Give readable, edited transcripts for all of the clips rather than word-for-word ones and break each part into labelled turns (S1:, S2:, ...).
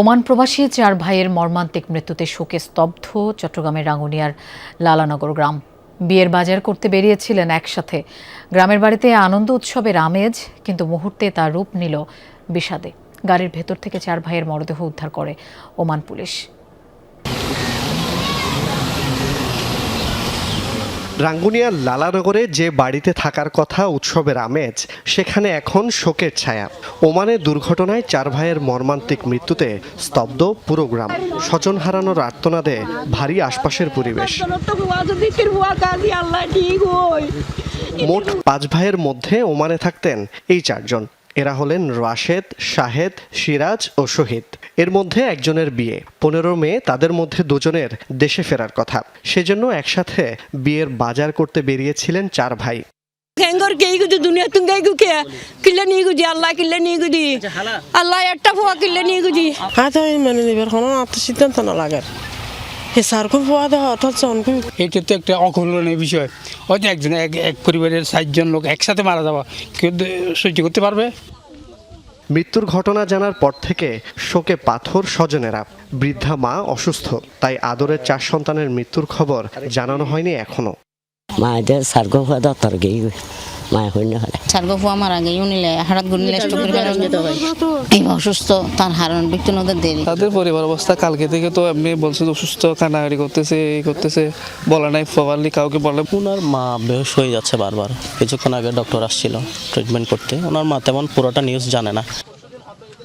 S1: Oman প্রবাসী 4 ভাইয়ের মর্মান্তিক মৃত্যুতে শোকে স্তব্ধ চট্টগ্রামের রাঙ্গুনিয়ার লালানগর গ্রাম। বিয়ের বাজার করতে বেরিয়েছিলেন একসাথে। গ্রামের বাড়িতে আনন্দ উৎসবের আমেজ, কিন্তু মুহূর্তে তার রূপ নিল বিষাদে। গাড়ির ভেতর থেকে 4 ভাইয়ের মরদেহ উদ্ধার করে ওমান পুলিশ।
S2: রাঙ্গুনিয়ার লালানগরে যে বাড়িতে থাকার কথা উৎসবের আমেজ, সেখানে এখন শোকের ছায়া। ওমানে দুর্ঘটনায় 4 ভাইয়ের মর্মান্তিক মৃত্যুতে স্তব্ধ পুরো গ্রাম। স্বজন হারানোর আর্তনাদে ভারী আশপাশের পরিবেশ। মোট 5 ভাইয়ের মধ্যে ওমানে থাকতেন এই 4 জন। এরা হলেন রাশেদ, শাহেদ, সিরাজ ও শহীদ। এর মধ্যে একজনের বিয়ে। 15 মে তাদের মধ্যে 2 জনের দেশে ফেরার কথা। সেজন্য একসাথে বিয়ের বাজার করতে বেরিয়েছিলেন 4 ভাই।
S3: আল্লাহ একটা ফোয়া কিল্লে নিয়ে গুজি মানে নিবার কোনো সিদ্ধান্ত না লাগার।
S4: এটা তো একটা অকল্যাণের বিষয়। হয়তো একজন এক পরিবারের 4 জন লোক একসাথে মারা যাওয়া কেউ সহ্য করতে পারবে?
S2: মৃত্যুর ঘটনা জানার পর থেকে শোকে পাথর স্বজনেরা। বৃদ্ধা মা অসুস্থ, তাই আদরের 4 সন্তানের মৃত্যুর খবর জানানো হয়নি এখনো।
S5: মায়েদের সার্গো হওয়া দরকার গেই মায় হইনি হলে
S6: সার্গো ফুয়া মারা গেই উনিলে হারাত গুনিলে এই অসুস্থ তার হারানোর ব্যক্তি নদের দেরি।
S7: তাদের পরিবার অবস্থা কালকে থেকে তো এমনি বলছে অসুস্থ, কান্নাকাটি করতেছে, এই করতেছে, বলে নাই প্রপারলি কাউকে বলে।
S8: ওনার মা বেহুশ হয়ে যাচ্ছে বারবার। কিছুক্ষণ আগে ডক্টর আসছিল ট্রিটমেন্ট করতে। ওনার মা তেমন পুরোটা নিউজ জানে না।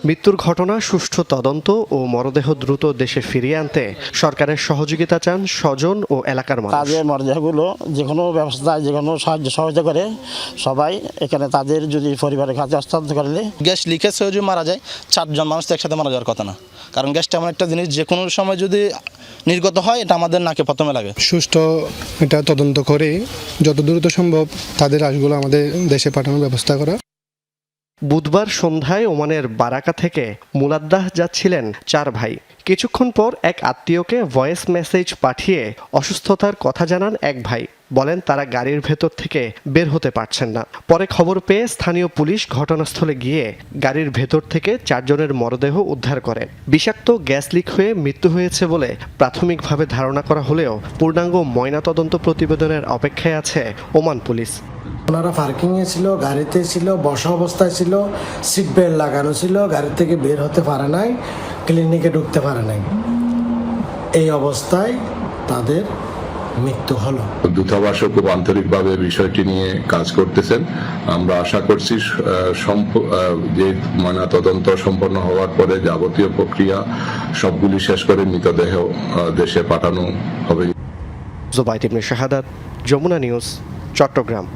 S2: মৃত্যুর ঘটনা সুষ্ঠু তদন্ত ও মরদেহ দ্রুত দেশে ফিরিয়ে আনতে সরকারের সহযোগিতা চান স্বজন ও এলাকার মানুষ।
S9: তাদের মরদেহগুলো যে কোনো ব্যবস্থা, যে কোনো সহযোগিতা করে সবাই এখানে তাদের যদি পরিবারের কাছে হস্তান্তর করলে।
S10: গ্যাস লিকেজ হয়ে যদি মারা যায় 4 জন মানুষ তো একসাথে মারা যাওয়ার কথা না, কারণ গ্যাসটা এমন একটা জিনিস যে কোনো সময় যদি নির্গত হয় এটা আমাদের নাকে প্রথমে লাগে।
S11: সুষ্ঠু এটা তদন্ত করে যত দ্রুত সম্ভব তাদের লাশগুলো আমাদের দেশে পাঠানোর ব্যবস্থা করা।
S2: বুধবার সন্ধ্যায় ওমানের বারাকা থেকে মুলাদ্দাহ যাচ্ছিলেন 4 ভাই। কিছুক্ষণ পর এক আত্মীয়কে ভয়েস মেসেজ পাঠিয়ে অসুস্থতার কথা জানান এক ভাই। বলেন তারা গাড়ির ভেতর থেকে বের হতে পারছেন না। পরে খবর পেয়ে স্থানীয় পুলিশ ঘটনাস্থলে গিয়ে গাড়ির ভেতর থেকে 4 জনের মরদেহ উদ্ধার করে। বিষাক্ত গ্যাস লিক হয়ে মৃত্যু হয়েছে বলে প্রাথমিকভাবে ধারণা করা হলেও পূর্ণাঙ্গ ময়নাতদন্ত প্রতিবেদনের অপেক্ষায় আছে ওমান পুলিশ।
S12: ওনারা পার্কিংয়ে ছিল, গাড়িতে ছিল, বসা অবস্থায় ছিল, সিট বেল্ট লাগানো ছিল, গাড়ি থেকে বের হতে পারে নাই, ক্লিনিকে ঢুকতে পারে নাই। এই অবস্থায় তাদের মৃত্যু হলো।
S13: দূতাবাসও খুব আন্তরিকভাবে বিষয়টি নিয়ে কাজ করতেছেন। আমরা আশা করছি যে ময়নাতদন্ত সম্পন্ন হওয়ার পরে যাবতীয় প্রক্রিয়া সবগুলি শেষ করে মৃতদেহ দেশে পাঠানো হবে।
S2: জুবাইর ইবনে শাহাদাত, যমুনা নিউজ, চট্টগ্রাম।